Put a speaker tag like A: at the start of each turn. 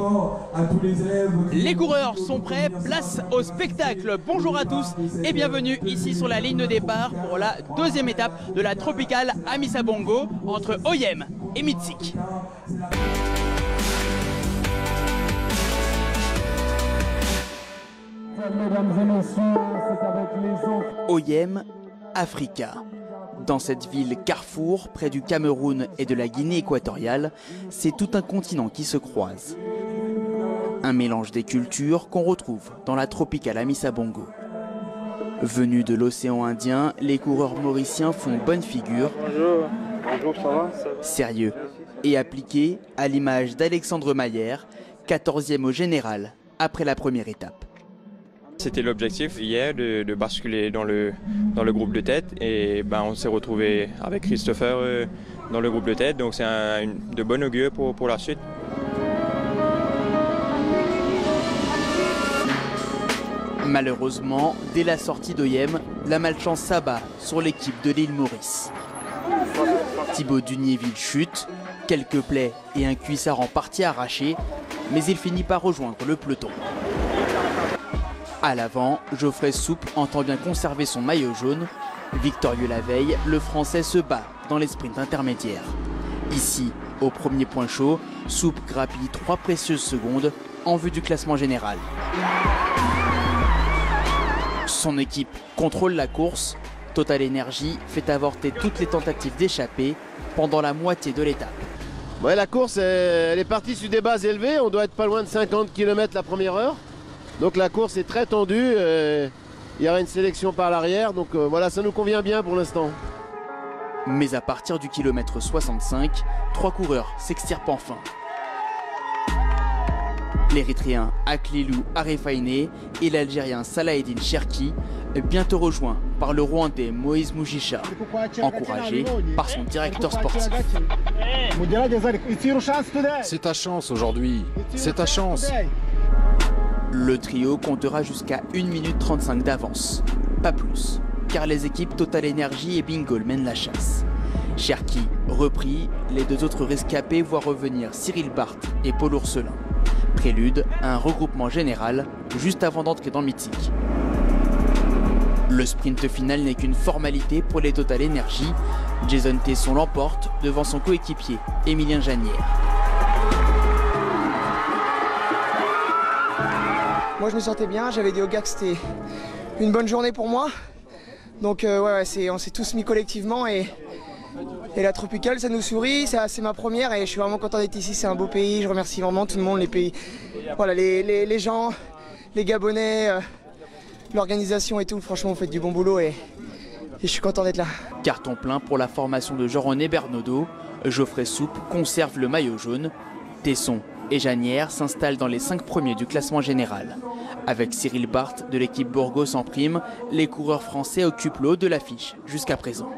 A: fort à tous les élèves.
B: Les coureurs sont prêts, place au spectacle. Bonjour à tous et bienvenue ici sur la ligne de départ pour la deuxième étape de la Tropicale Amissa Bongo entre Oyem et Meedsik. Oyem, Africa. Dans cette ville carrefour, près du Cameroun et de la Guinée équatoriale, c'est tout un continent qui se croise. Un mélange des cultures qu'on retrouve dans la Tropicale Amissa Bongo. Venus de l'océan Indien, les coureurs mauriciens font bonne figure.
C: Bonjour, bonjour, ça va?
B: Sérieux et appliqués, à l'image d'Alexandre Mayer, 14e au général après la première étape.
C: C'était l'objectif hier de basculer dans le groupe de tête et on s'est retrouvé avec Christopher dans le groupe de tête, donc c'est de bon augure pour la suite.
B: Malheureusement, dès la sortie d'Oyem, la malchance s'abat sur l'équipe de l'île Maurice. Thibaut Duniéville chute, quelques plaies et un cuissard en partie arraché, mais il finit par rejoindre le peloton. À l'avant, Geoffrey Soupe entend bien conserver son maillot jaune. Victorieux la veille, le Français se bat dans les sprints intermédiaires. Ici, au premier point chaud, Soupe grappille 3 précieuses secondes en vue du classement général. Son équipe contrôle la course. Total Energy fait avorter toutes les tentatives d'échapper pendant la moitié de l'étape.
D: Ouais, la course elle est partie sur des bases élevées, on doit être pas loin de 50 km la première heure. Donc la course est très tendue, il y aura une sélection par l'arrière, donc voilà, ça nous convient bien pour l'instant.
B: Mais à partir du kilomètre 65, 3 coureurs s'extirpent enfin. L'Érythréen Aklilou Arefainé et l'Algérien Salaheddine Cherki, bientôt rejoints par le Rwandais Moïse Mujisha, encouragé par son directeur sportif.
E: C'est ta chance aujourd'hui, c'est ta chance.
B: Le trio comptera jusqu'à 1 minute 35 d'avance, pas plus, car les équipes Total Energy et Bingol mènent la chasse. Cherki repris, les 2 autres rescapés voient revenir Cyril Barth et Paul Ourselin. Prélude à un regroupement général juste avant d'entrer dans Meedsik. Le sprint final n'est qu'une formalité pour les Total Energy. Jason Tesson l'emporte devant son coéquipier Emilien Janière.
F: Moi je me sentais bien, j'avais dit aux gars que c'était une bonne journée pour moi. Donc on s'est tous mis collectivement et la Tropicale ça nous sourit, c'est ma première et je suis vraiment content d'être ici, c'est un beau pays, je remercie vraiment tout le monde, les pays, voilà, les gens, les Gabonais, l'organisation et tout, franchement vous faites du bon boulot et je suis content d'être là.
B: Carton plein pour la formation de Jean-René Bernaudot, Geoffrey Soupe conserve le maillot jaune, Tesson et Janière s'installent dans les 5 premiers du classement général. Avec Cyril Barth de l'équipe Burgos en prime, les coureurs français occupent le haut de l'affiche jusqu'à présent.